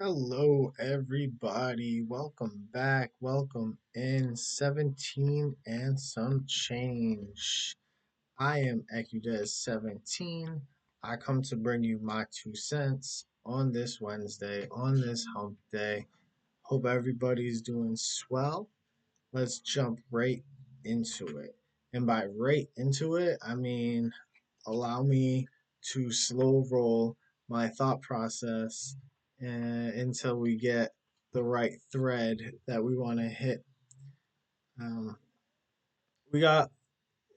Hello, everybody. Welcome back. Welcome in 17 and some change. I am EcuDes17. I come to bring you my 2 cents on this Wednesday, on this hump day. Hope everybody's doing swell. Let's jump right into it. And by right into it, I mean allow me to slow roll my thought process until we get the right thread that we want to hit. Um, we got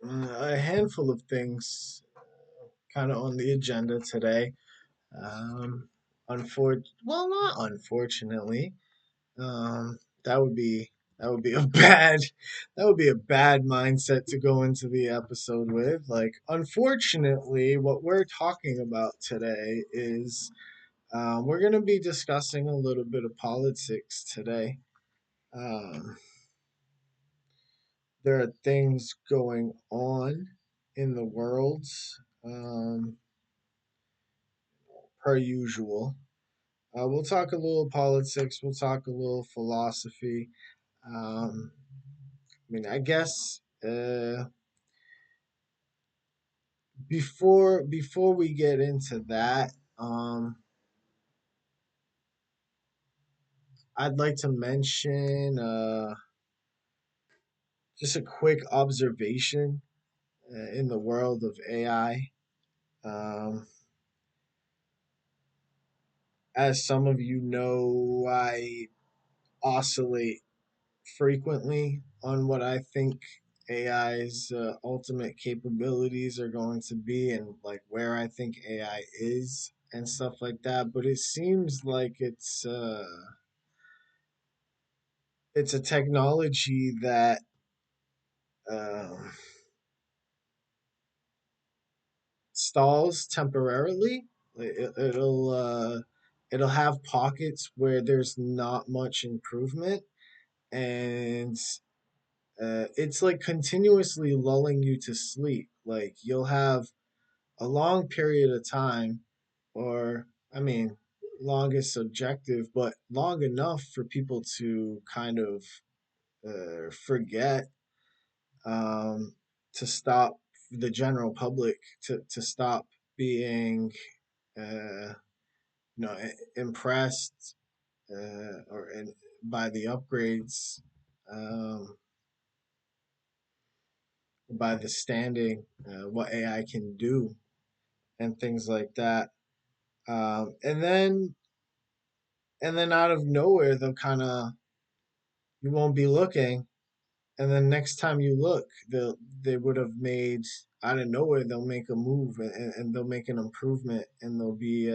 a handful of things kind of on the agenda today. Well, not unfortunately. Um, that would be that would be a bad mindset to go into the episode with. Like, unfortunately, what we're talking about today is we're going to be discussing a little bit of politics today. Um, there are things going on in the world, um, per usual. We'll talk a little politics. We'll talk a little philosophy. I guess before we get into that, I'd like to mention just a quick observation in the world of AI. Um, as some of you know, I oscillate frequently on what I think AI's ultimate capabilities are going to be and like where I think AI is and stuff like that. But it seems like it's a technology that um, stalls temporarily. It'll have pockets where there's not much improvement, and it's like continuously lulling you to sleep. Like you'll have a long period of time, or I mean, long is subjective, but long enough for people to kind of forget, um, to stop the general public to stop being uh, impressed by the upgrades, um, by the standing, what AI can do, and things like that. Um, and then and then out of nowhere, they'll kind of you won't be looking, and then next time you look, they would have made out of nowhere they'll make a move and they'll make an improvement and they'll be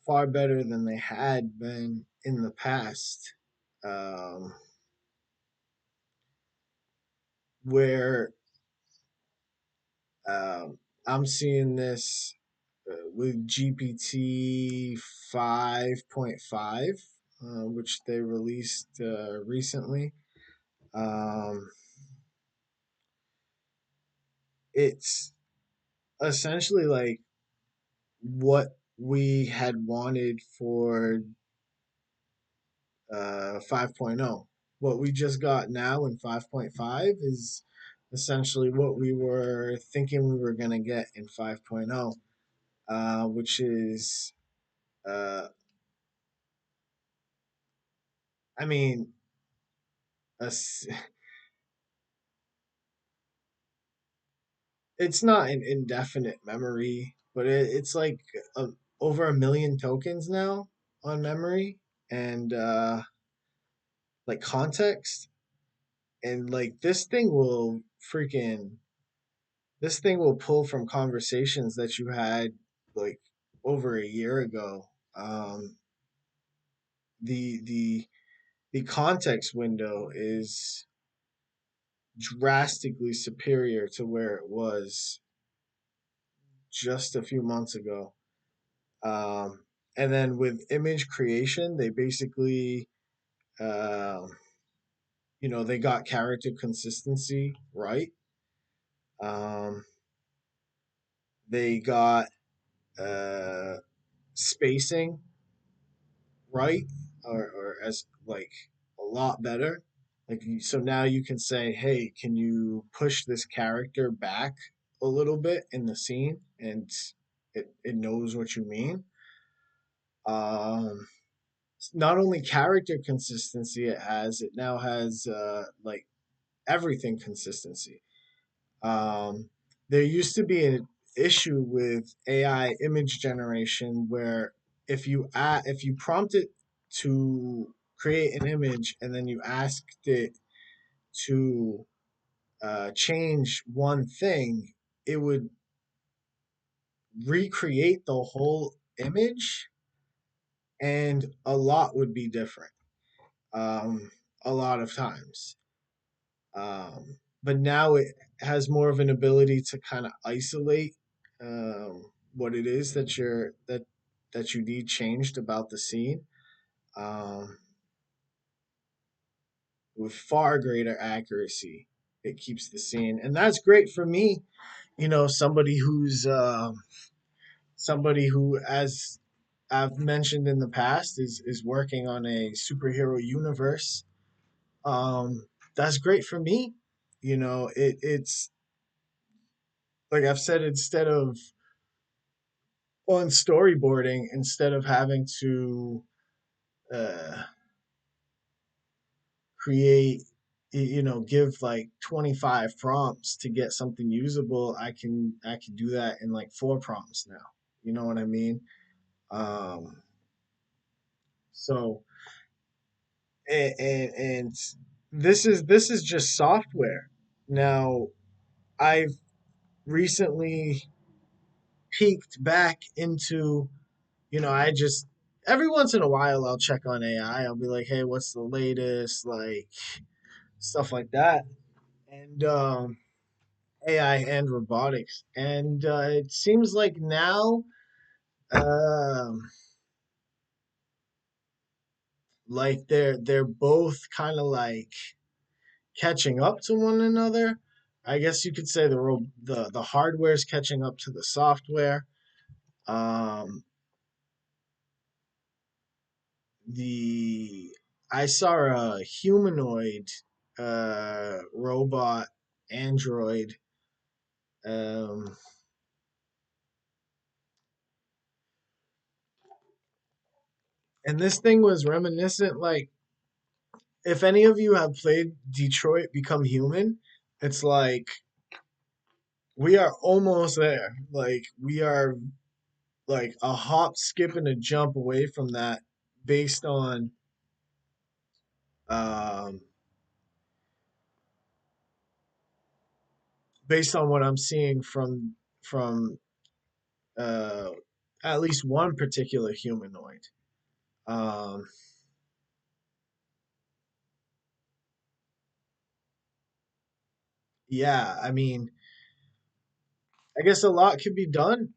far better than they had been in the past. Um, where I'm seeing this with GPT 5.5, which they released recently. Um, it's essentially like what we had wanted for 5.0. What we just got now in 5.5 is essentially what we were thinking we were going to get in 5.0, which is, uh, I mean, a s it's not an indefinite memory, but it's like a, over 1 million tokens now on memory and like context. And like this thing will pull from conversations that you had like over a year ago. Um, the the context window is drastically superior to where it was just a few months ago. Um, and then with image creation, they basically, um, they got character consistency right. Um, they got uh, spacing. right, or as like a lot better. So now you can say, hey, can you push this character back a little bit in the scene, and it knows what you mean. Um, Not only character consistency it now has like everything consistency. Um, there used to be an issue with AI image generation where if you prompt it to create an image and then you asked it to change one thing, it would recreate the whole image, and a lot would be different. Um, a lot of times. But now it has more of an ability to kind of isolate what it is that you need changed about the scene, um, with far greater accuracy. It keeps the scene, and that's great for me. You know, somebody who, as I've mentioned in the past, is working on a superhero universe. That's great for me. You know, it's like I've said, on storyboarding, instead of having to uh, create, give like 25 prompts to get something usable, I can do that in like four prompts now. You know what I mean? Um, so and this is just software. Now, I've recently peeked back into, I just every once in a while I'll check on AI. I'll be like, hey, what's the latest, like stuff like that, and AI and robotics. And it seems like now, um, like they're both kind of like catching up to one another. I guess you could say the hardware is catching up to the software. Um, the I saw a humanoid robot android, um, and this thing was reminiscent, like, if any of you have played Detroit Become Human, it's like we are almost there. Like we are like a hop, skip, and a jump away from that, based on um, what I'm seeing from uh, at least one particular humanoid. Um, yeah, I mean, I guess a lot could be done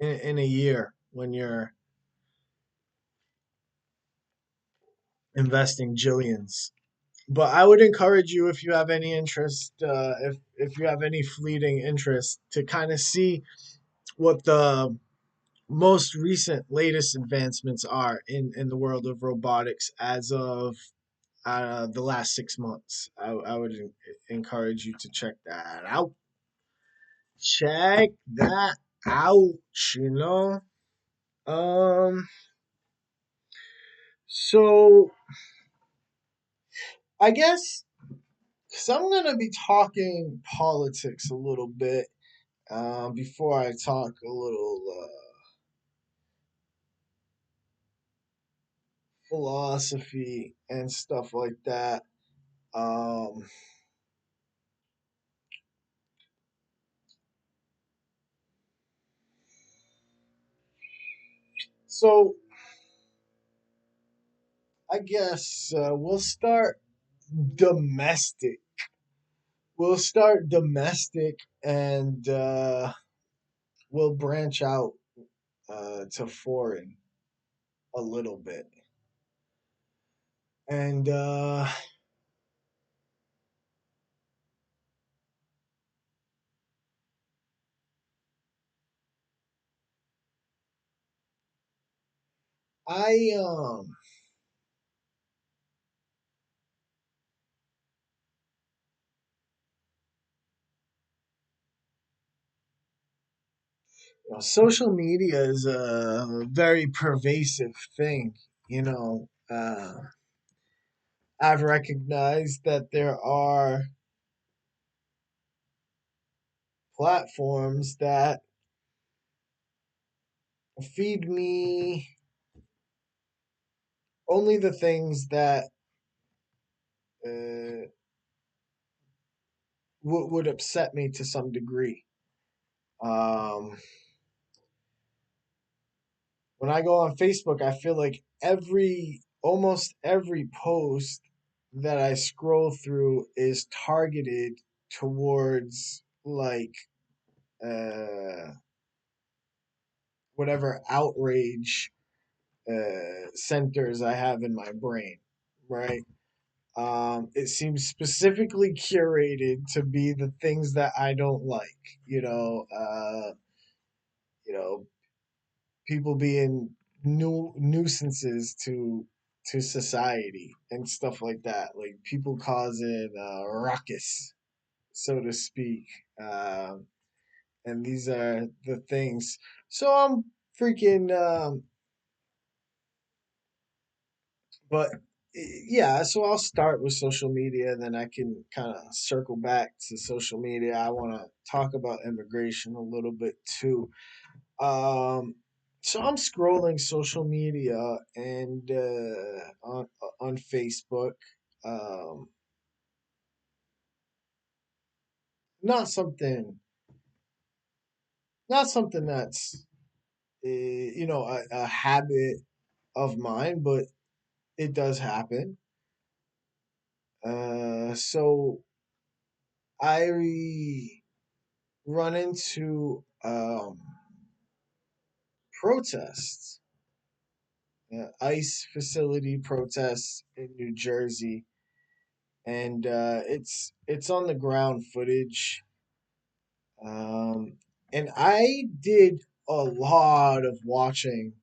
in a year when you're investing jillions. But I would encourage you, if you have any interest, if you have any fleeting interest, to kind of see what the most recent, latest advancements are in the world of robotics as of the last 6 months. I would encourage you to check that out. Check that out. You know. Um. So I guess, because I'm gonna be talking politics a little bit, before I talk a little philosophy and stuff like that. Um, so I guess domestic. We'll start domestic, and we'll branch out to foreign a little bit. And I social media is a very pervasive thing. You know, I've recognized that there are platforms that feed me only the things that uh, would upset me to some degree. Um, when I go on Facebook, I feel like almost every post that I scroll through is targeted towards like uh, whatever outrage centers I have in my brain, right? It seems specifically curated to be the things that I don't like. You know, uh, you know, people being nuisances to society and stuff like that. Like people causing ruckus, so to speak. And these are the things. So I'm freaking. But yeah, so I'll start with social media, and then I can kind of circle back to social media. I want to talk about immigration a little bit too. Um, so I'm scrolling social media and on Facebook. Um, not something, not something that's a habit of mine, but it does happen. So I run into protests, ICE facility protests in New Jersey, and it's on the ground footage. Um, and I did a lot of watching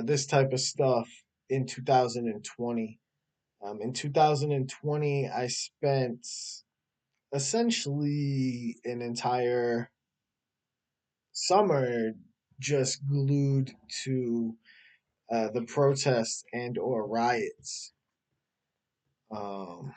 this type of stuff in 2020. In 2020, I spent essentially an entire summer just glued to the protests and or riots. Um,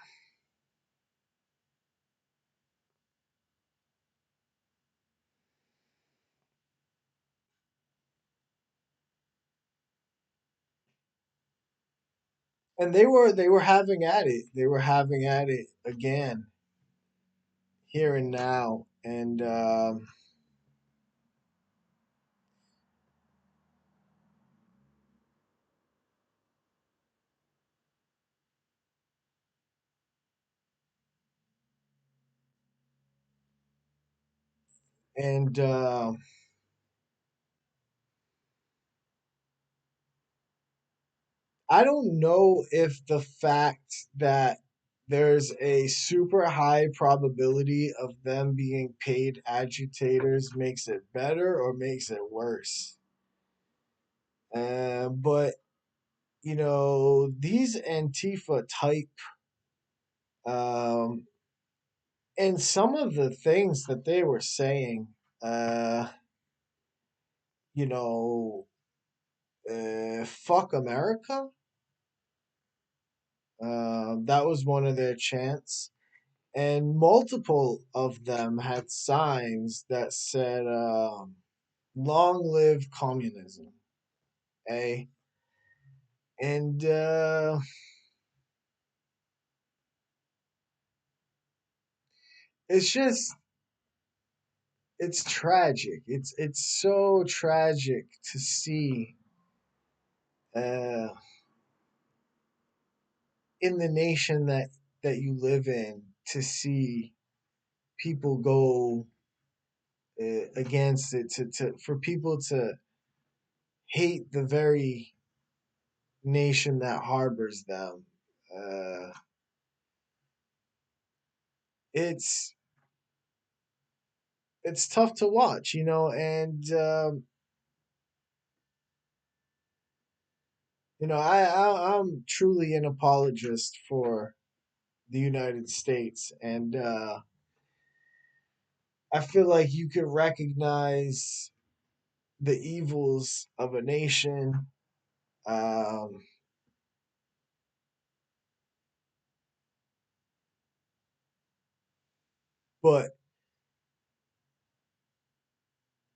and they were having at it. They were having at it again here and now, and I don't know if the fact that there's a super high probability of them being paid agitators makes it better or makes it worse. But these Antifa type, um, and some of the things that they were saying, uh, you know, fuck America. That was one of their chants. And multiple of them had signs that said, long live communism. Eh? And it's just, it's tragic. It's so tragic to see uh, in the nation that you live in, to see people go against it, for people to hate the very nation that harbors them. Uh, it's it's tough to watch, and I'm truly an apologist for the United States, and I feel like you could recognize the evils of a nation, um, but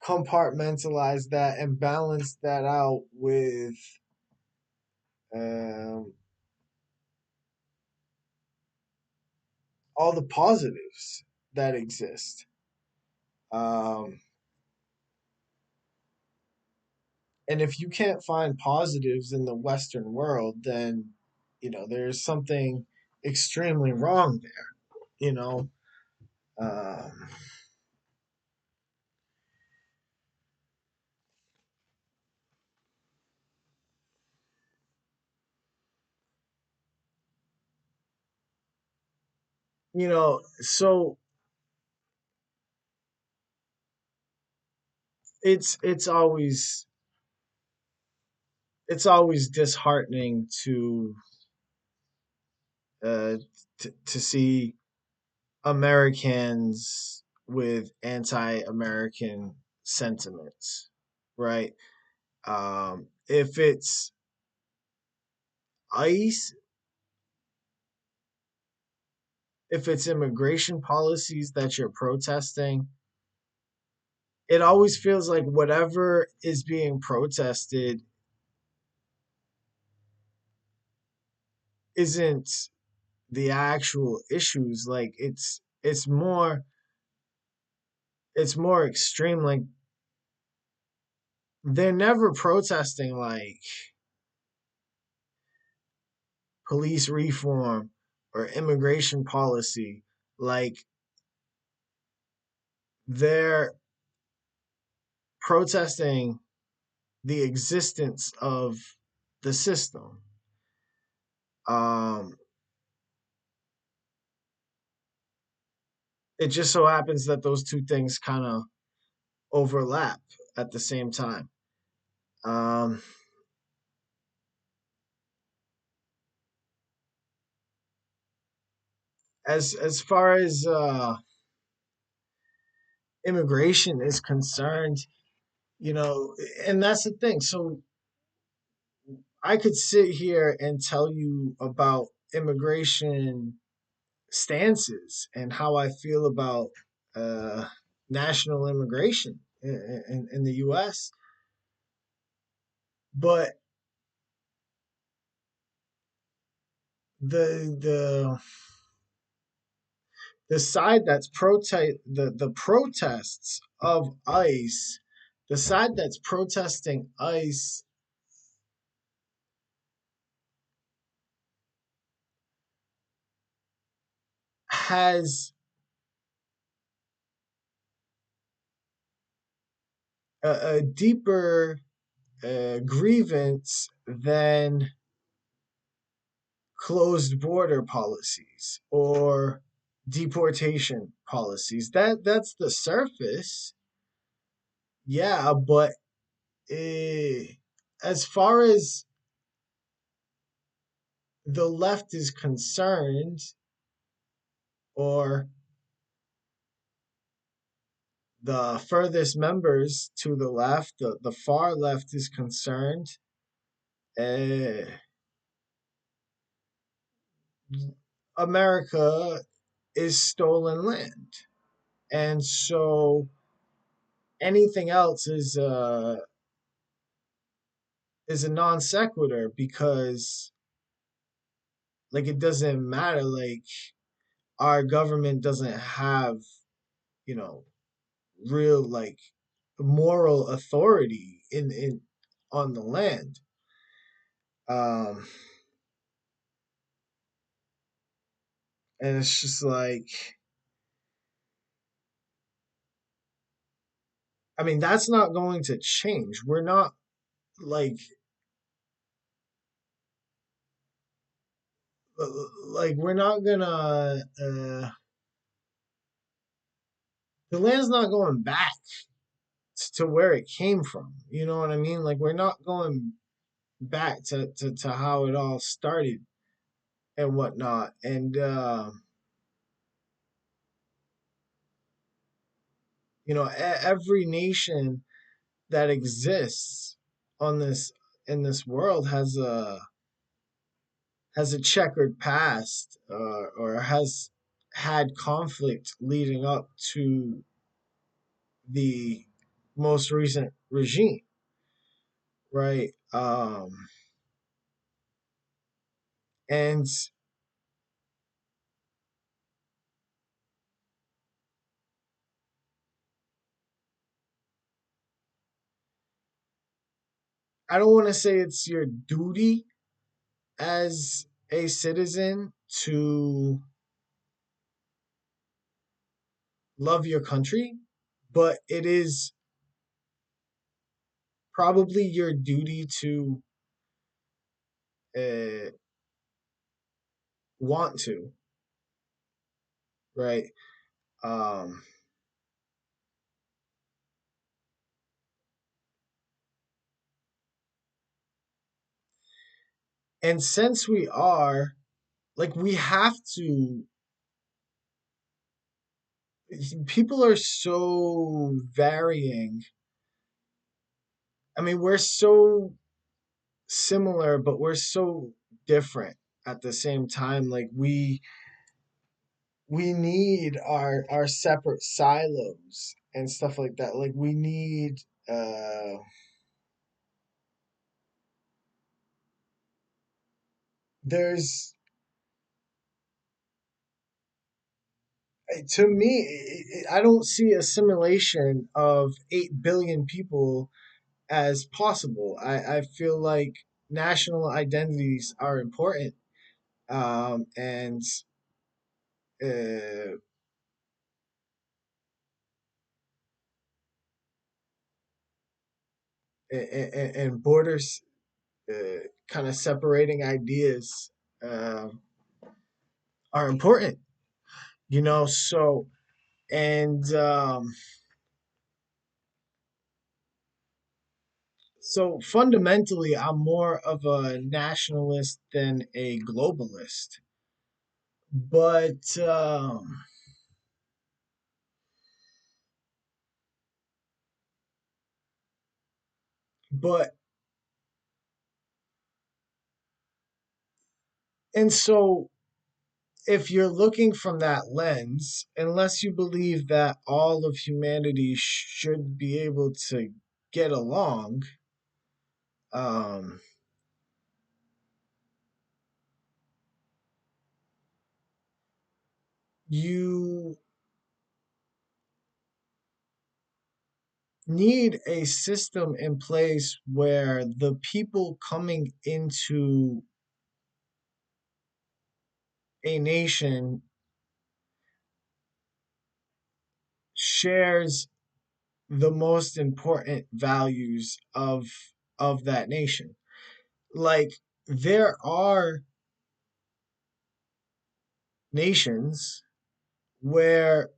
compartmentalize that and balance that out with um, all the positives that exist. Um, and if you can't find positives in the Western world, then there's something extremely wrong there. You know, um, so it's it's always it's always disheartening uh, to see Americans with anti-American sentiments, right? If it's ICE, if it's immigration policies that you're protesting, it always feels like whatever is being protested isn't the actual issues. Like it's more extreme. Like they're never protesting like police reform or immigration policy. Like they're protesting the existence of the system. Um, it just so happens that those two things kind of overlap at the same time. Um, as far as immigration is concerned, you know, and that's the thing. So I could sit here and tell you about immigration stances and how I feel about uh, national immigration in the U.S. But the the side that's the protests of ICE, the side that's protesting ICE has a deeper grievance than closed border policies or deportation policies. That's the surface, yeah, but uh, as far as the left is concerned, or the furthest members to the left, the far left is concerned, uh, America is stolen land, and so anything else is a non sequitur because like it doesn't matter. Like our government doesn't have you know real like moral authority in on the land. um and it's just like, I mean, that's not going to change. We're not like we're not gonna the land's not going back to where it came from, you know what I mean? Like we're not going back to how it all started and whatnot. And every nation that exists on this in this world has a checkered past, or has had conflict leading up to the most recent regime, right? And I don't want to say it's your duty as a citizen to love your country, but it is probably your duty to uh, want to, right? Um, and since we are, like, we have to, people are so varying. I mean, we're so similar, but we're so different at the same time. Like, we need our separate silos and stuff like that. Like, we need uh there's to me, I don't see assimilation of 8 billion people as possible. I feel like national identities are important, and uh, and borders, kind of separating ideas, uh, are important, so, and so fundamentally, I'm more of a nationalist than a globalist. But um but and so, if you're looking from that lens, unless you believe that all of humanity should be able to get along, um, you need a system in place where the people coming into a nation shares the most important values of that nation. Like, there are nations where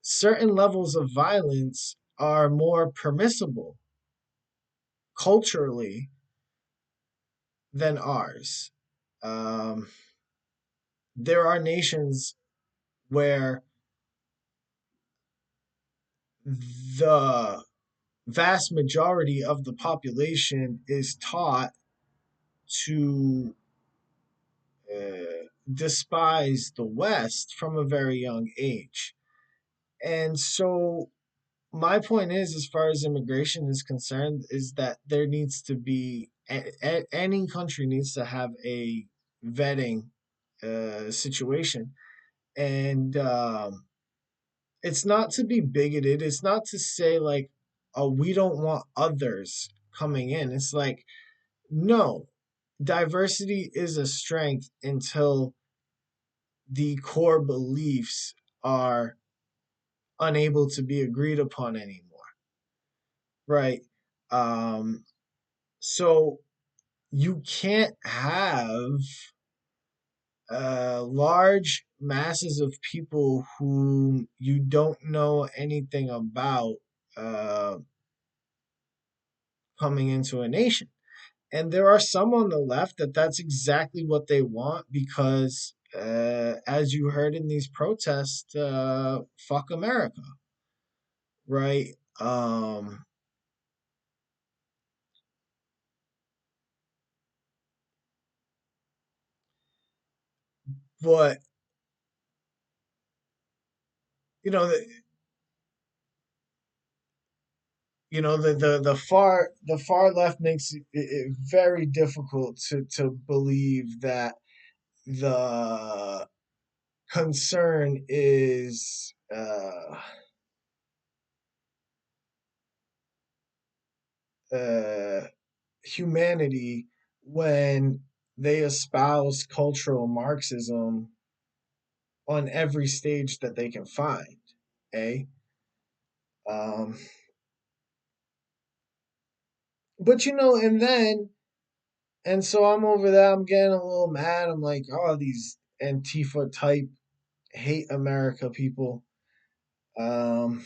certain levels of violence are more permissible culturally than ours. Um, there are nations where the vast majority of the population is taught to despise the West from a very young age. And so, my point is, as far as immigration is concerned, is that there needs to be, any country needs to have a vetting situation. And it's not to be bigoted. It's not to say, like, oh, we don't want others coming in. It's like, no, diversity is a strength until the core beliefs are unable to be agreed upon anymore, right? Um, so you can't have large masses of people whom you don't know anything about, uh, coming into a nation. And there are some on the left that's exactly what they want because, as you heard in these protests, fuck America, right? Um, but you know, the, the far left makes it very difficult to believe that the concern is uh, humanity when they espouse cultural Marxism on every stage that they can find. Eh? Um, but and so I'm over there. I'm getting a little mad. I'm like, oh, these Antifa type hate America people. Um,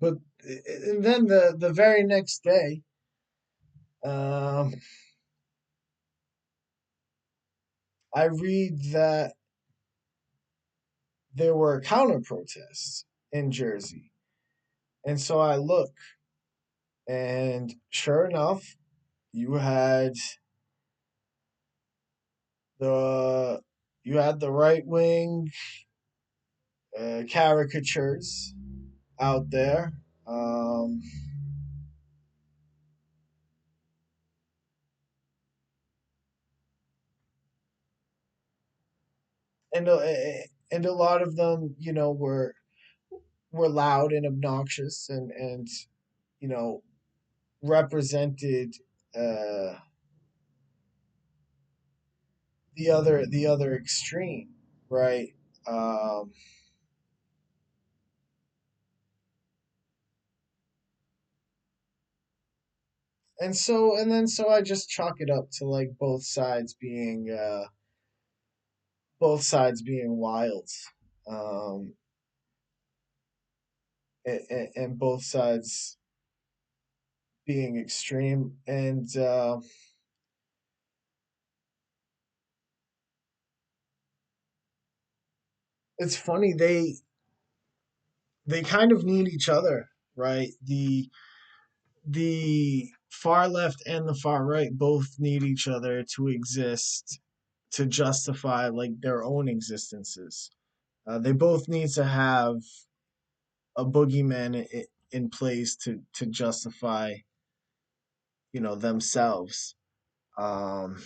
but and then the very next day, um, I read that there were counter protests in Jersey, and so I look, and sure enough, you had the the right wing caricatures out there. Um, and a lot of them, were loud and obnoxious and you know represented uh, the other extreme, right? Um, and so I just chalk it up to like both sides being wild, um, and both sides being extreme. And it's funny they kind of need each other, right? The far left and the far right both need each other to exist, to justify like their own existences. They both need to have a boogeyman in place to justify themselves. Um,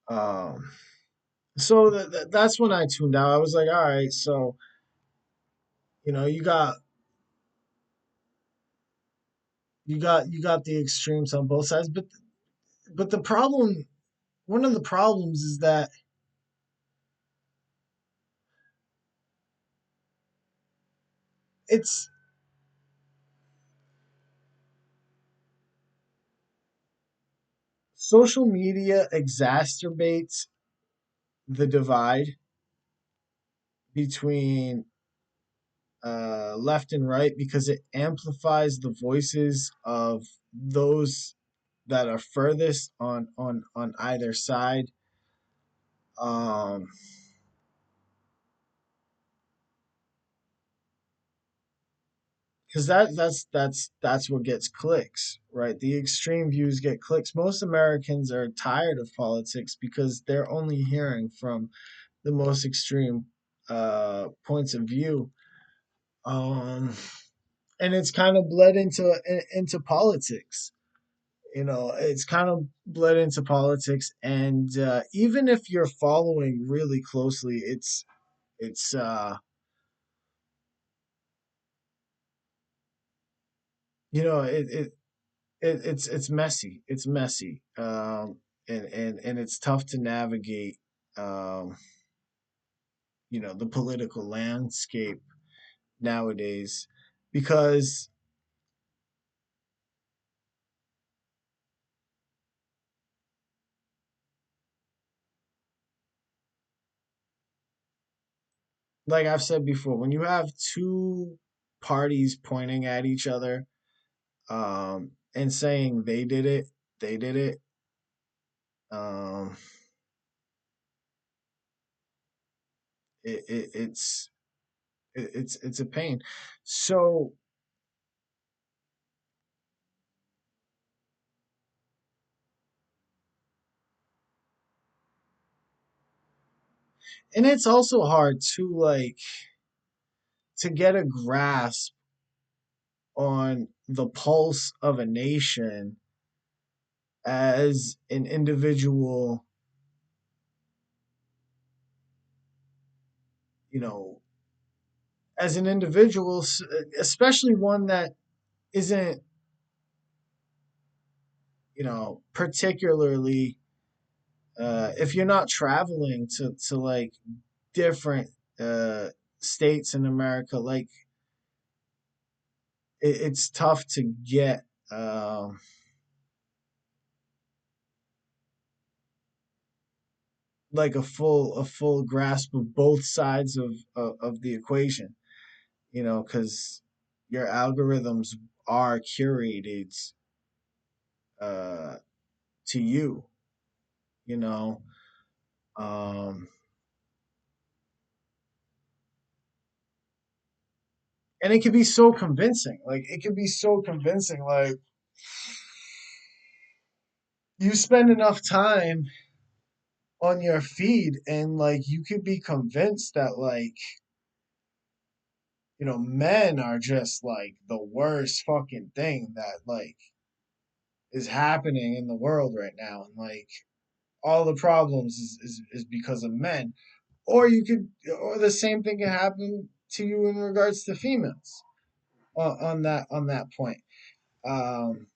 um, so that's when I tuned out. I was like, all right, so you got the extremes on both sides, but the problem, one of the problems is that it's social media exacerbates the divide between left and right because it amplifies the voices of those that are furthest on either side. Um, because that's what gets clicks, right? The extreme views get clicks. Most Americans are tired of politics because they're only hearing from the most extreme points of view. Um, and it's kind of bled into politics. It's kind of bled into politics, and even if you're following really closely, it's you know it's messy. It's messy, and it's tough to navigate. Um, the political landscape nowadays because like I've said before, when you have two parties pointing at each other, and saying they did it, um, it's it's a pain. So, and it's also hard to to get a grasp on the pulse of a nation as an individual, you know, as an individual, especially one that isn't, particularly, if you're not traveling to like different uh states in America, like it's tough to get um like a full grasp of both sides of the equation, because your algorithms are curated uh to you, you know um and it can be so convincing, like you spend enough time on your feed and like you could be convinced that men are just like the worst fucking thing that like is happening in the world right now, and like all the problems is because of men. Or the same thing can happen to you in regards to females, on that point. um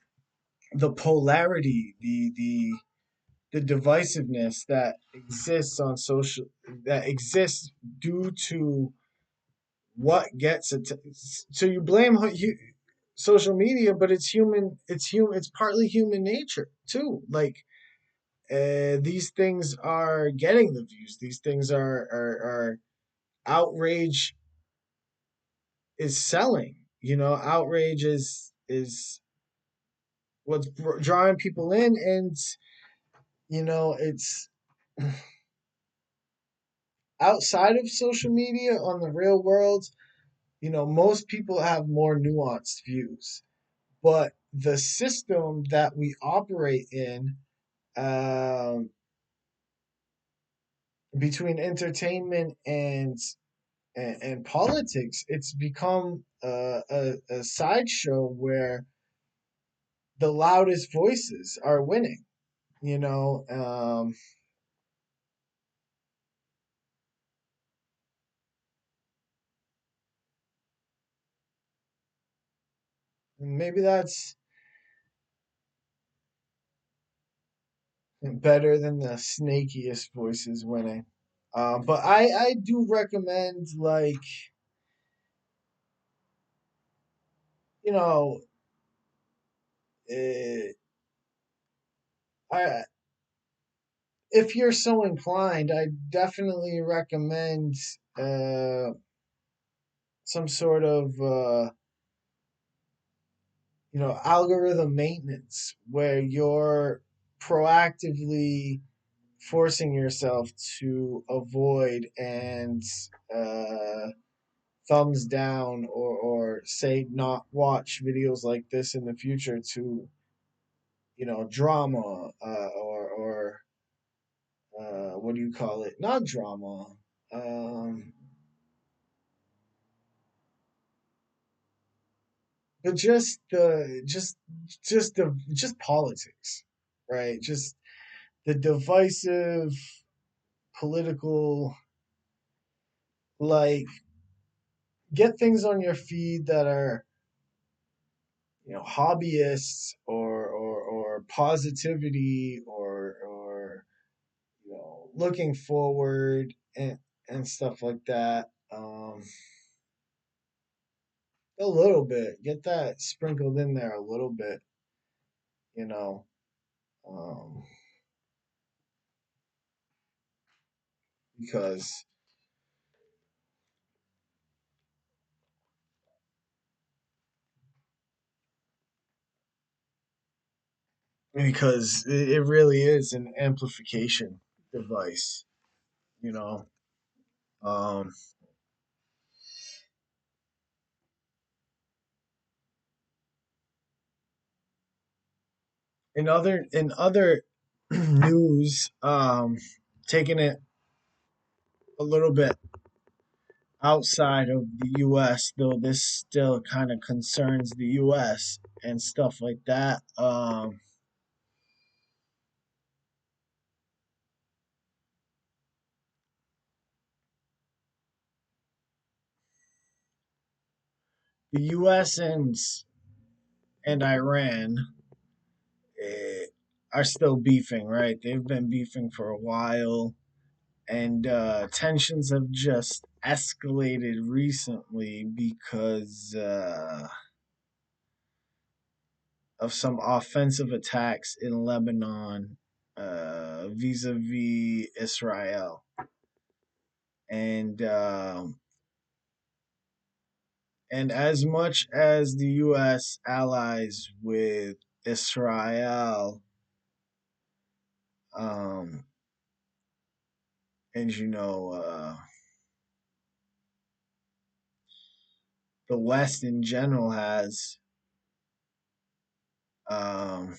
the polarity, the divisiveness that exists due to what gets it. So you blame social media, but it's partly human nature too. Like, these things are getting the views. These things are outrage is selling. Outrage is what's drawing people in, and it's outside of social media on the real world. Most people have more nuanced views, but the system that we operate in, um, between entertainment and politics, it's become a sideshow where the loudest voices are winning. You know, maybe that's better than the snakiest voices winning. But I do recommend, like, you know uh, I if you're so inclined, I definitely recommend some sort of algorithm maintenance where you're proactively forcing yourself to avoid and uh, thumbs down, or say not watch videos like this in the future, to drama, or what do you call it, not drama, um, but just politics, right? Just the divisive political, like, get things on your feed that are hobbyists, or positivity, or looking forward, and stuff like that. A little bit, get that sprinkled in there a little bit, you know um, because because it really is an amplification device, you know. Um, in other news, taking it a little bit outside of the US, though this still kind of concerns the US and stuff like that. The US and Iran eh, are still beefing, right? They've been beefing for a while, and tensions have just escalated recently because of some offensive attacks in Lebanon vis-a-vis Israel. And as much as the U.S. allies with Israel, um, and the West in general has, um,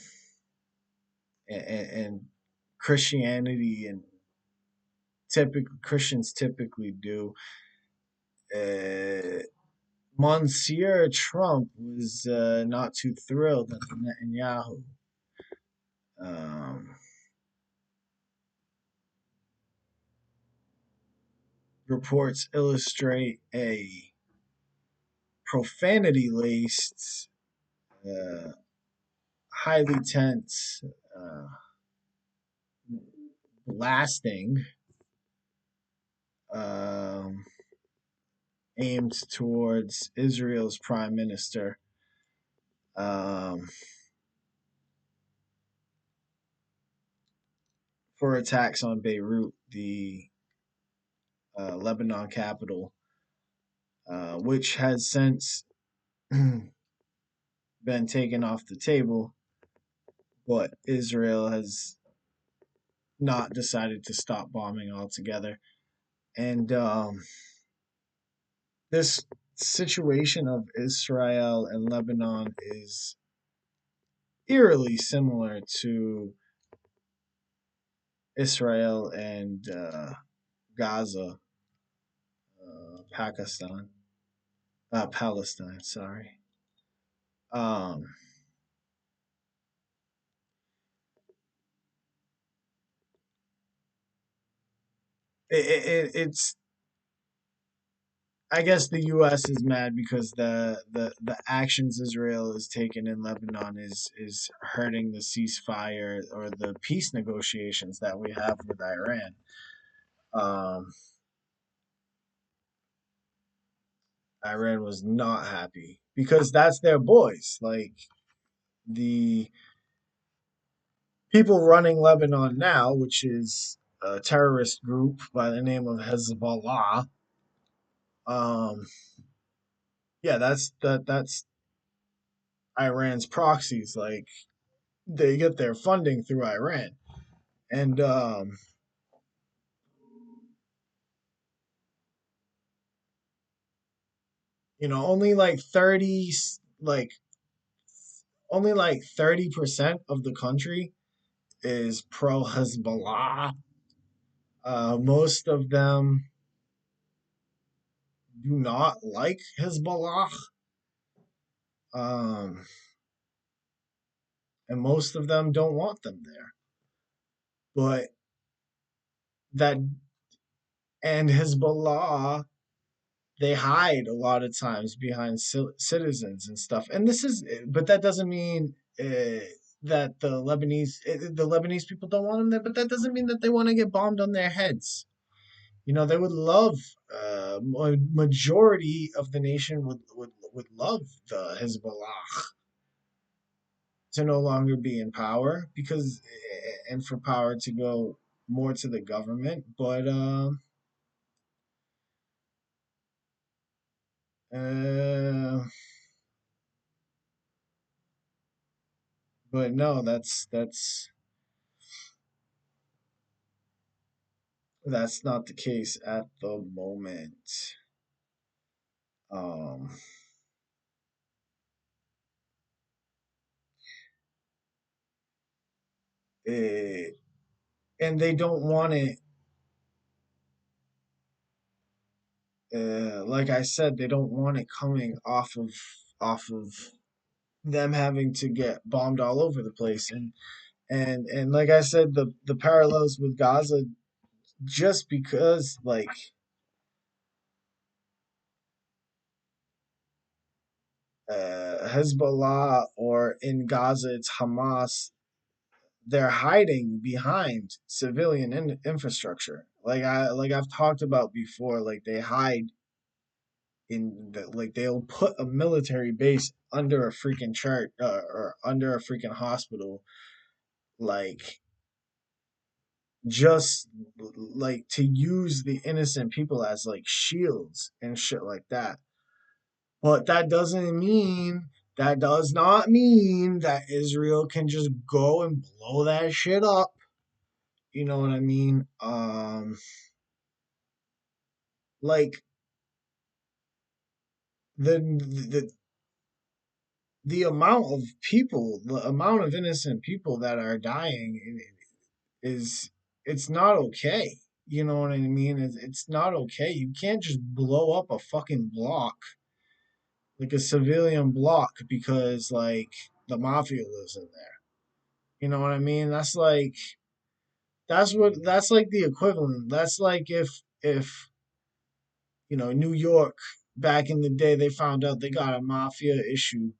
and Christianity and typical Christians typically do. Uh, Monsieur Trump was not too thrilled at Netanyahu. Um, Reports illustrate a profanity laced, uh, highly tense, uh, blasting um, aimed towards Israel's prime minister, um, for attacks on Beirut, the Lebanon capital, which has since been taken off the table, but Israel has not decided to stop bombing altogether. And this situation of Israel and Lebanon is eerily similar to Israel and Gaza, Pakistan, Palestine. Sorry. Um, it's I guess the U.S. is mad because the actions Israel has taken in Lebanon is hurting the ceasefire or the peace negotiations that we have with Iran. Um, Iran was not happy because that's their boys. Like the people running Lebanon now, which is a terrorist group by the name of Hezbollah. Um, yeah, that's Iran's proxies. Like they get their funding through Iran, and only like like only like 30% of the country is pro Hezbollah. Most of them do not like Hezbollah, um, and most of them don't want them there. But that and Hezbollah, they hide a lot of times behind citizens and stuff. And but that doesn't mean that the Lebanese people don't want them there. But that doesn't mean that they want to get bombed on their heads. They would love. Majority of the nation would love the Hezbollah to no longer be in power and for power to go more to the government. But uh, But no, that's not the case at the moment. Um, eh, and they don't want it. Like I said, they don't want it coming off of them having to get bombed all over the place. And like I said, the parallels with Gaza, just because like Hezbollah, or in Gaza it's Hamas, they're hiding behind civilian infrastructure. I've talked about before, like they hide like they'll put a military base under a freaking chart, or under a freaking hospital, like just like to use the innocent people as like shields and shit like that. But that does not mean that Israel can just go and blow that shit up. You know what I mean? Like the the the amount of people, the amount of innocent people that are dying is, it's not okay. You know what I mean? It's not okay. You can't just blow up a fucking block, like a civilian block, because like the mafia lives in there. You know what I mean? That's like the equivalent. That's like if New York back in the day, they found out they got a mafia issue,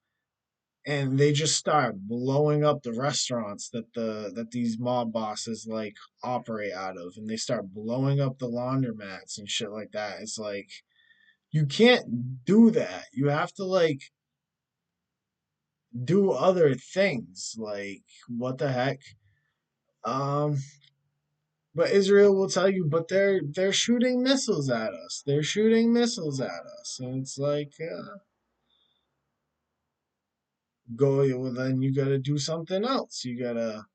and they just start blowing up the restaurants that these mob bosses like operate out of, and they start blowing up the laundromats and shit like that. It's like you can't do that. You have to like do other things. Like what the heck? Um, but Israel will tell you, but they're shooting missiles at us. They're shooting missiles at us, and it's like go. Well, then you got to do something else. You gotta,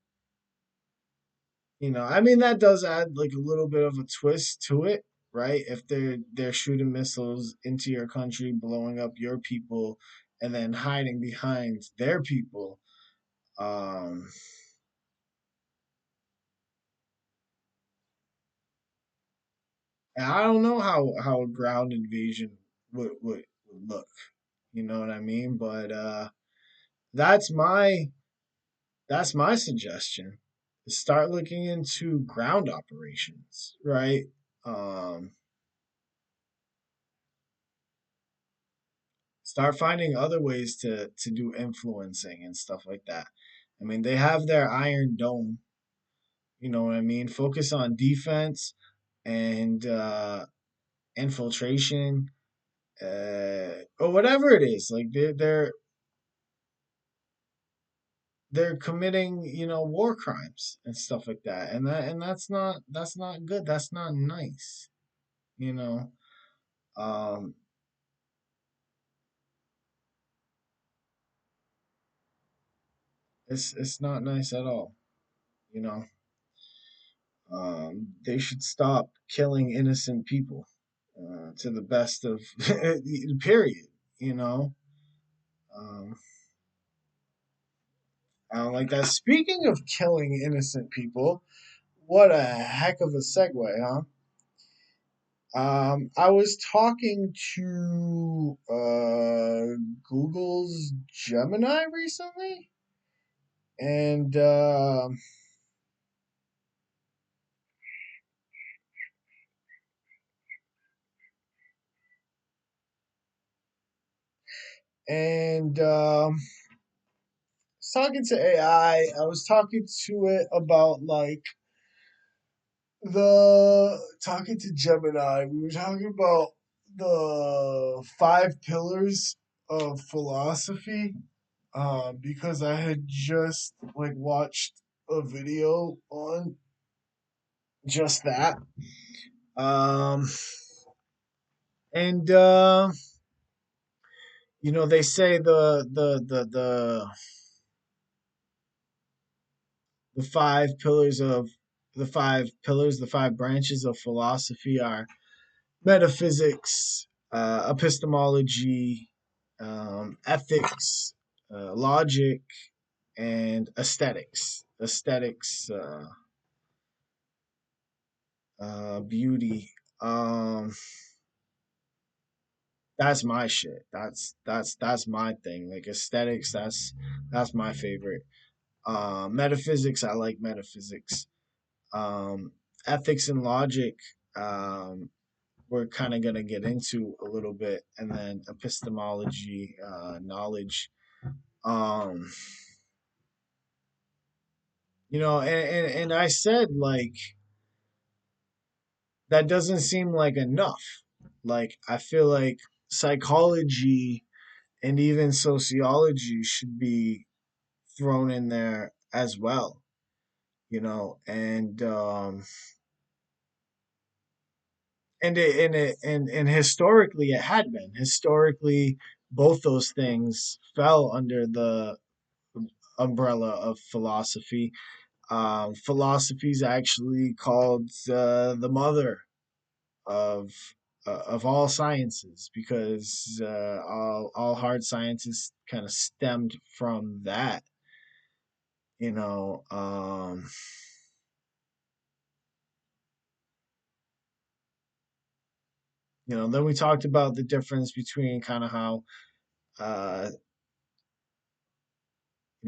I mean, that does add like a little bit of a twist to it, right? If they're shooting missiles into your country, blowing up your people, and then hiding behind their people. Um, and I don't know how a ground invasion would look. You know what I mean? But that's my that's my suggestion. Start looking into ground operations, right? Um, Start finding other ways to do influencing and stuff like that. I mean, they have their Iron Dome. You know what I mean? Focus on defense and infiltration, or whatever it is. Like they're committing, war crimes and stuff like that, and that's not good. That's not nice. You know, um, it's not nice at all. You know, they should stop killing innocent people, to the best of period. You know, um, I don't like that. Speaking of killing innocent people, what a heck of a segue, huh? I was talking to Google's Gemini recently, and was talking to AI. I was talking to it about like the talking to Gemini. We were talking about the five pillars of philosophy. Because I had just like watched a video on just that. Um, and they say the the five pillars of the five branches of philosophy are metaphysics, epistemology, ethics, logic, and aesthetics. Beauty. Um, that's my shit. That's my thing. Like aesthetics, that's my favorite. Metaphysics, I like metaphysics. Um, Ethics and logic, um, we're kind of gonna get into a little bit, and then epistemology, knowledge. Um, and I said like that doesn't seem like enough. Like I feel like psychology and even sociology should be thrown in there as well, and historically it had been. Historically, both those things fell under the umbrella of philosophy. Philosophy is actually called the mother of of all sciences because all hard sciences kind of stemmed from that. You know, then we talked about the difference between kind of how uh,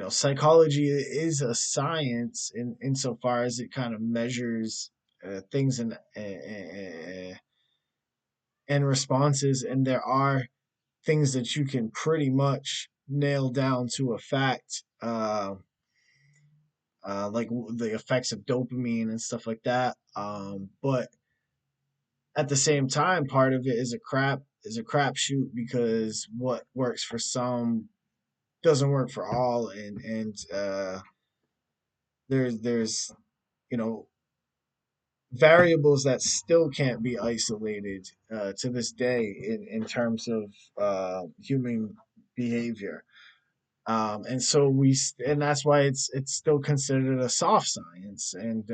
psychology is a science in insofar as it kind of measures things and responses, and there are things that you can pretty much nail down to a fact, like the effects of dopamine and stuff like that. But at the same time, part of it is a crapshoot because what works for some doesn't work for all, and there's you know variables that still can't be isolated to this day in terms of human behavior. And so and that's why it's still considered a soft science, and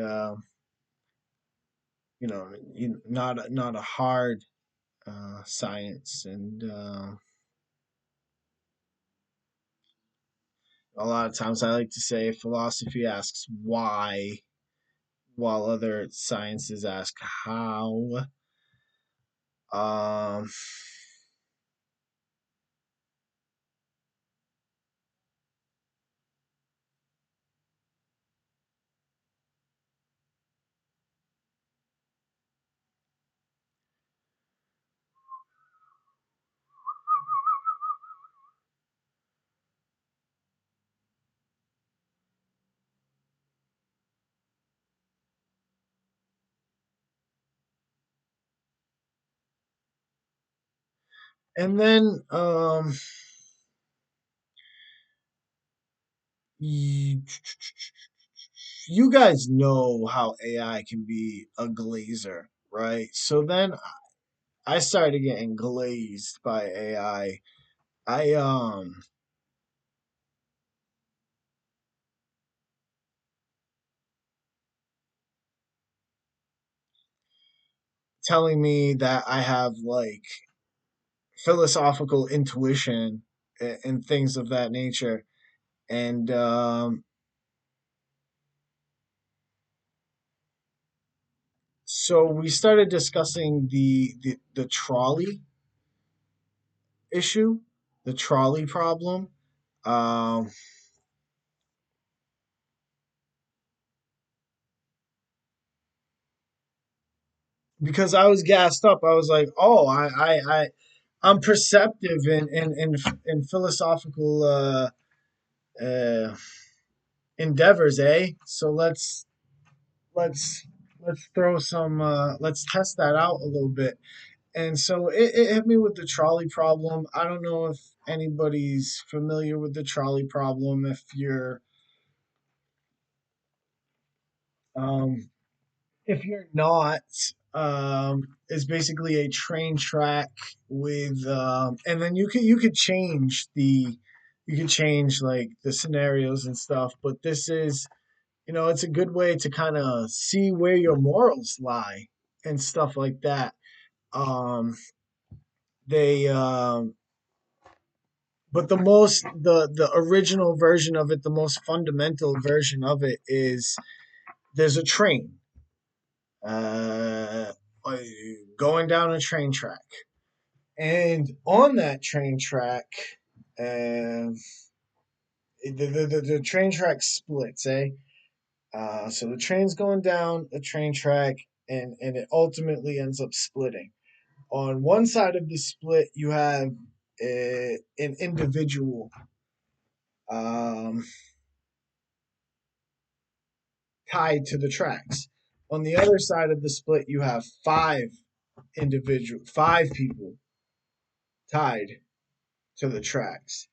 not a hard science. And a lot of times I like to say philosophy asks why, while other sciences ask how. Um, and then you, you guys know how AI can be a glazer, right? So then I started getting glazed by AI. I telling me that I have like philosophical intuition and things of that nature. And so we started discussing the trolley issue, the trolley problem. Um, because I was gassed up. I was like, oh, I'm perceptive in philosophical uh, endeavors, eh? So let's let's throw some let's test that out a little bit. And so it hit me with the trolley problem. I don't know if anybody's familiar with the trolley problem. Um, if you're not, it's basically a train track with, and then you could change like the scenarios and stuff. But this is it's a good way to kind of see where your morals lie and stuff like that. Um, they but the original version of it, the most fundamental version of it is there's a train uh uh, going down a train track, and on that train track, uh the train track splits, so the train's going down a train track, and it ultimately ends up splitting. On one side of the split, you have an individual um, tied to the tracks. On the other side of the split, you have five people tied to the tracks.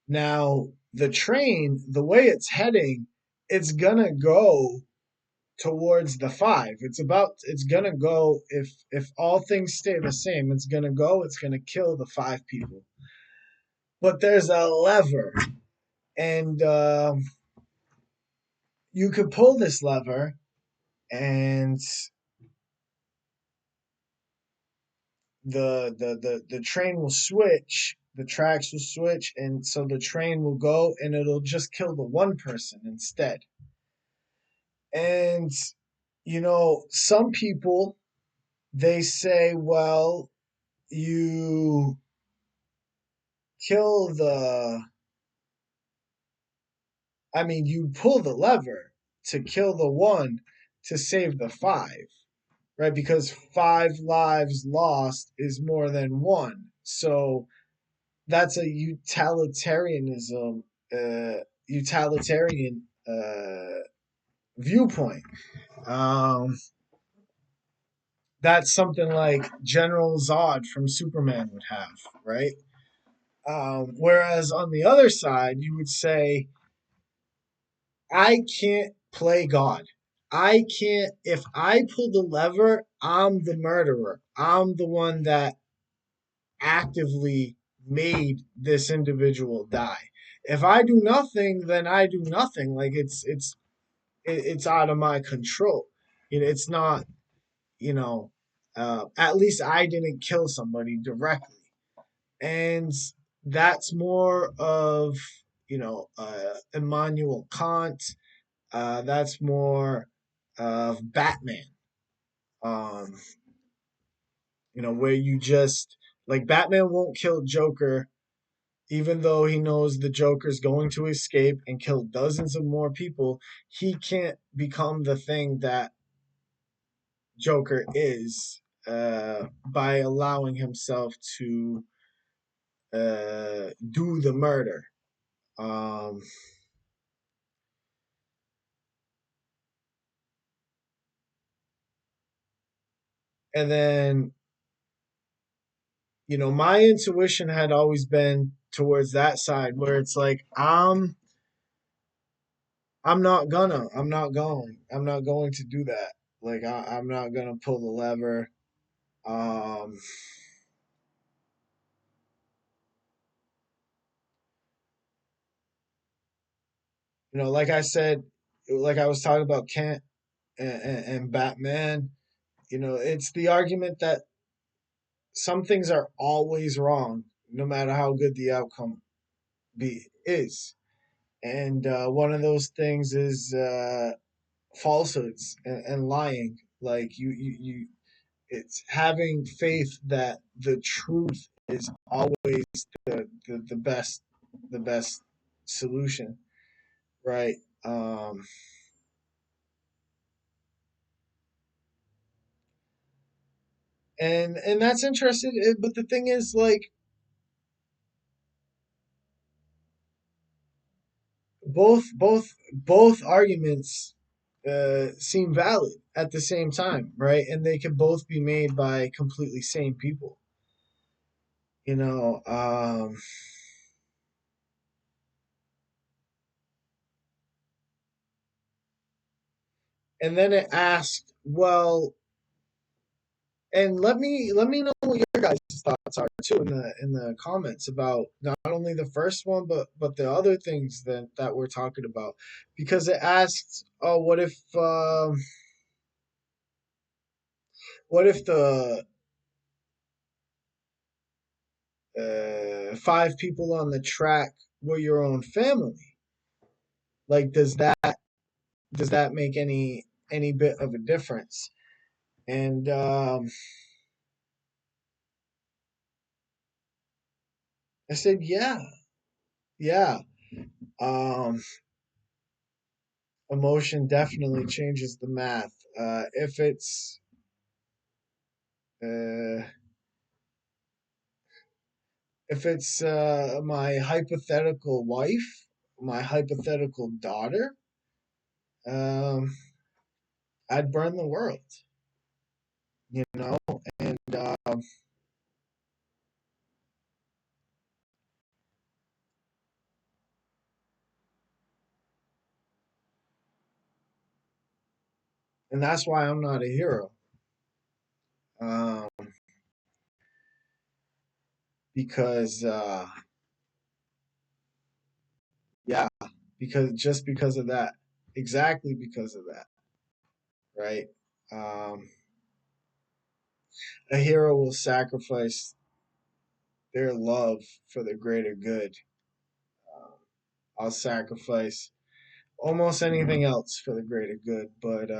Now, the train, the way it's heading, it's gonna go towards the five. It's gonna go, if all things stay the same, it's gonna kill the five people. But there's a lever, and you could pull this lever, and the train will switch, the tracks will switch, and so the train will go, and it'll just kill the one person instead. And some people, they say, well, you kill the you pull the lever to kill the one to save the five, right? Because five lives lost is more than one. So that's a utilitarian viewpoint. Um, that's something like General Zod from Superman would have, right? Whereas on the other side, you would say, I can't play God. I can't, if I pull the lever, I'm the murderer. I'm the one that actively made this individual die. If I do nothing, then I do nothing. Like it's out of my control. It's not, you know, at least I didn't kill somebody directly. And that's more of, Immanuel Kant. That's more of Batman. Um, where you just, like, Batman won't kill Joker even though he knows the Joker's going to escape and kill dozens of more people. He can't become the thing that Joker is by allowing himself to do the murder. Um, and then, my intuition had always been towards that side where it's like, I'm not going to do that. Like, I'm not gonna pull the lever. Um, like I said, like I was talking about Kent and Batman, it's the argument that some things are always wrong, no matter how good the outcome is. And one of those things is falsehoods and lying. Like it's having faith that the truth is always the best solution, right? Um, and that's interesting. But the thing is, like, both arguments seem valid at the same time, right? And they can both be made by completely sane people. You know, and then it asked, well, And let me know what your guys' thoughts are too in the comments about not only the first one but the other things that we're talking about, because it asks, oh, what if the five people on the track were your own family? Like, does that make any bit of a difference? And I said, yeah, yeah. Um, Emotion definitely changes the math. Uh, if it's my hypothetical wife, my hypothetical daughter, um, I'd burn the world, you know. And that's why I'm not a hero. Um, because yeah, because just because of that, exactly because of that, right? Um, a hero will sacrifice their love for the greater good. Um, I'll sacrifice almost anything else for the greater good, but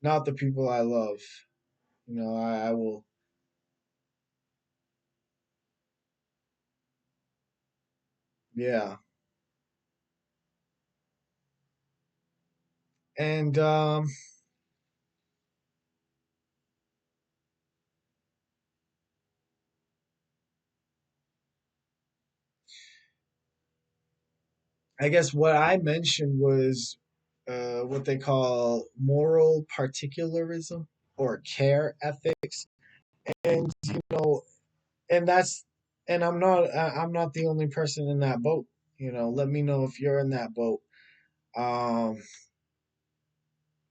not the people I love. You know, I will, yeah. And I guess what I mentioned was what they call moral particularism or care ethics, and and that's and I'm not the only person in that boat. You know, let me know if you're in that boat. Um,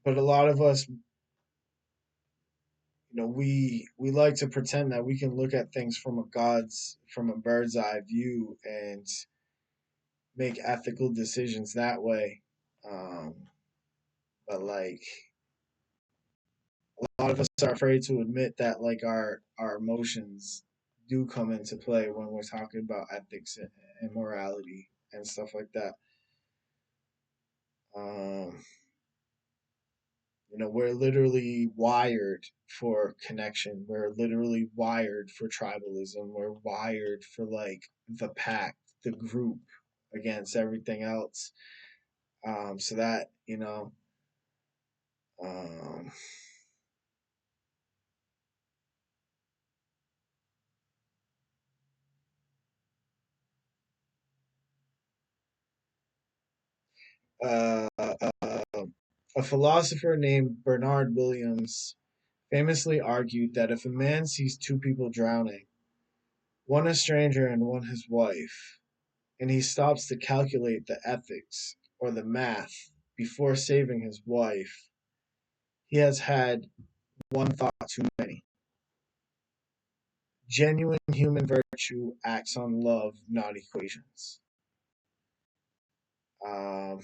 but a lot of us, we like to pretend that we can look at things from a bird's eye view and make ethical decisions that way. Um, but like a lot of us are afraid to admit that like our emotions do come into play when we're talking about ethics and morality and stuff like that. Um, we're literally wired for connection. We're literally wired for tribalism. We're wired for like the pack, the group against everything else. So that, um, a philosopher named Bernard Williams famously argued that if a man sees two people drowning, one a stranger and one his wife, and he stops to calculate the ethics or the math before saving his wife, he has had one thought too many. Genuine human virtue acts on love, not equations. Um,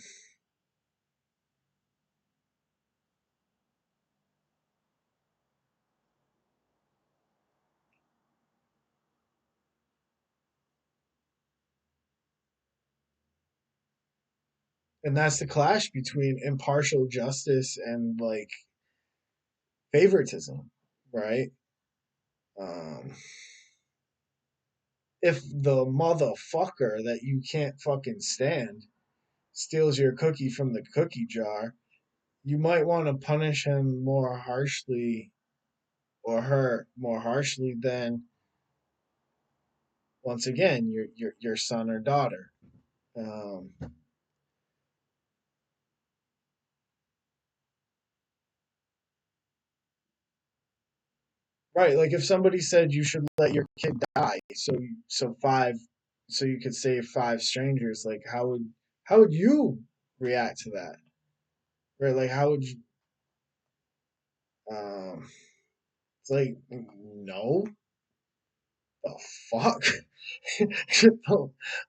and that's the clash between impartial justice and like favoritism, right? Um, if the motherfucker that you can't fucking stand steals your cookie from the cookie jar, you might want to punish him more harshly or her more harshly than once again your son or daughter. Um, right, like if somebody said you should let your kid die, so you could save five strangers, like how would you react to that? right? Like, how would you? Um, it's like, no, the fuck,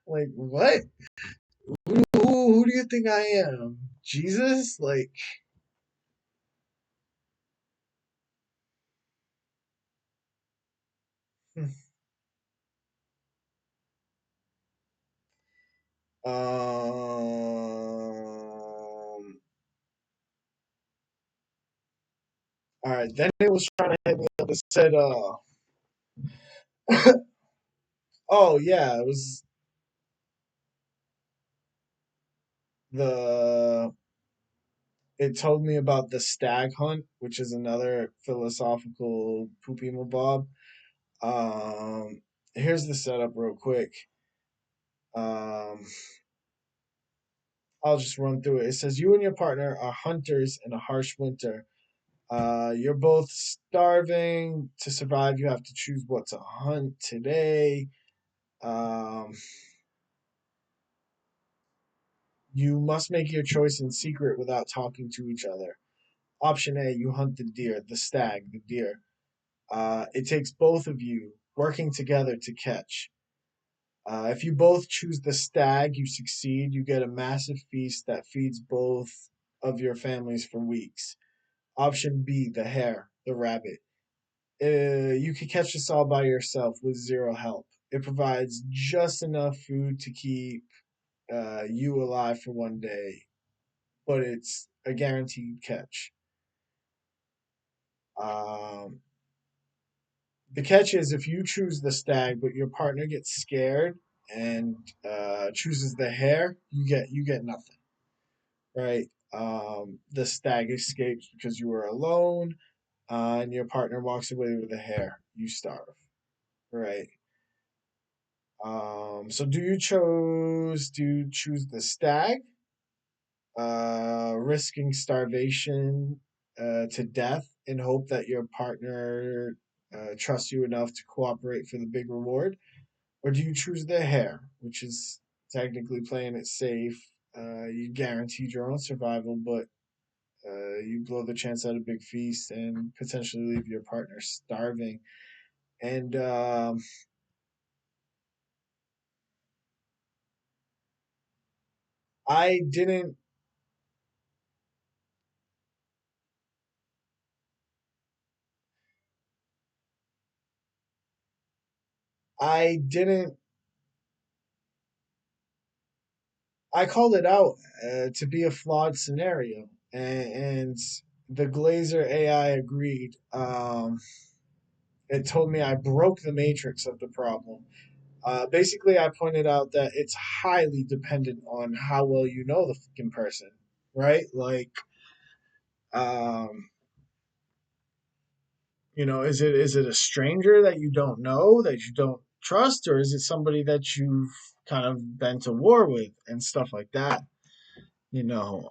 like what? Who do you think I am? Jesus? Like, all right. Then it was trying to hit me up. It said, oh yeah, it was the. It told me about the stag hunt, which is another philosophical poopy mabob. Um, Here's the setup real quick. Um, I'll just run through it. It says you and your partner are hunters in a harsh winter. You're both starving. To survive, you have to choose what to hunt today. Um, you must make your choice in secret without talking to each other. Option A, you hunt the deer, the stag, the deer. It takes both of you working together to catch. If you both choose the stag, you succeed. You get a massive feast that feeds both of your families for weeks. Option B, the hare, the rabbit. You can catch this all by yourself with zero help. It provides just enough food to keep you alive for one day, but it's a guaranteed catch. Um, the catch is if you choose the stag, but your partner gets scared and chooses the hare, you get nothing, right? The stag escapes because you were alone, and your partner walks away with the hare. You starve, right? So do you choose the stag, risking starvation to death in hope that your partner trusts you enough to cooperate for the big reward? Or do you choose the hare, which is technically playing it safe? You guaranteed your own survival, but you blow the chance at a big feast and potentially leave your partner starving. And I didn't, I didn't, I called it out to be a flawed scenario, and the Glazer AI agreed. It told me I broke the matrix of the problem. Basically, I pointed out that it's highly dependent on how well you know the fucking person, right? Like, um, is it a stranger that you don't know, that you don't trust, or is it somebody that you've kind of been to war with and stuff like that? You know,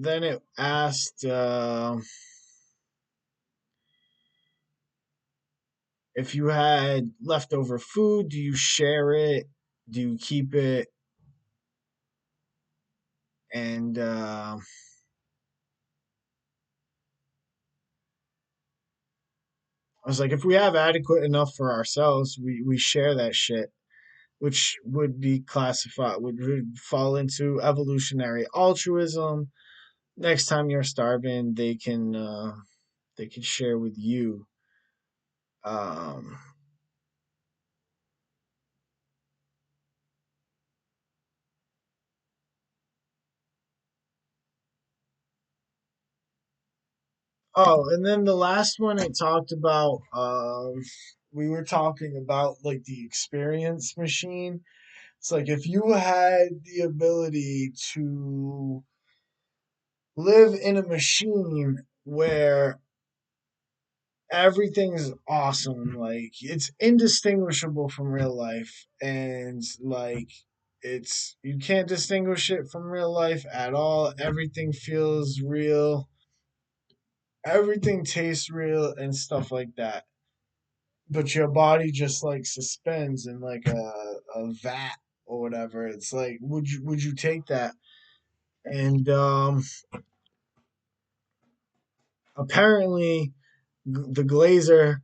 then it asked if you had leftover food, do you share it? Do you keep it? And I was like, if we have adequate enough for ourselves, we share that shit, which would be classified, would fall into evolutionary altruism. Next time you're starving, they can share with you. Um, oh, and then the last one it talked about. We were talking about like the experience machine. It's like if you had the ability to live in a machine where everything's awesome. Like it's indistinguishable from real life, and like it's you can't distinguish it from real life at all. Everything feels real. Everything tastes real and stuff like that. But your body just like suspends in like a vat or whatever. It's like would you take that? And apparently the glazer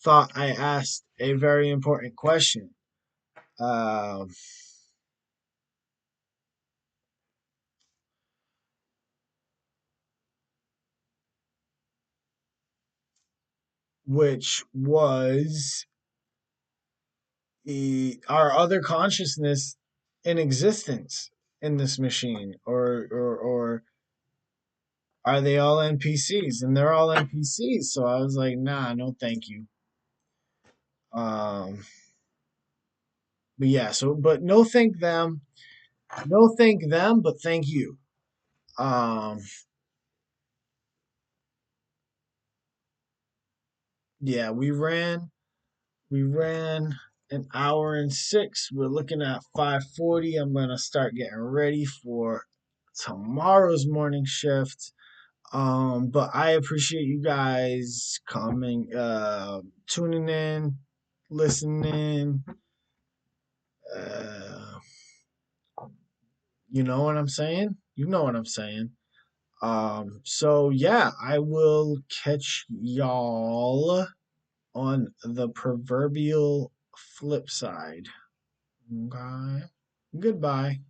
thought I asked a very important question, um, which was are other consciousness in existence in this machine, or are they all NPCs? And they're all NPCs. So I was like, nah, no, thank you. Um, but yeah, so but no, thank them, no, thank them, but thank you. Um, yeah, we ran an hour and six. We're looking at 5:40. I'm gonna start getting ready for tomorrow's morning shift. But I appreciate you guys coming, tuning in, listening. Uh, you know what I'm saying? You know what I'm saying. So yeah, I will catch y'all on the proverbial flip side. Okay. Goodbye.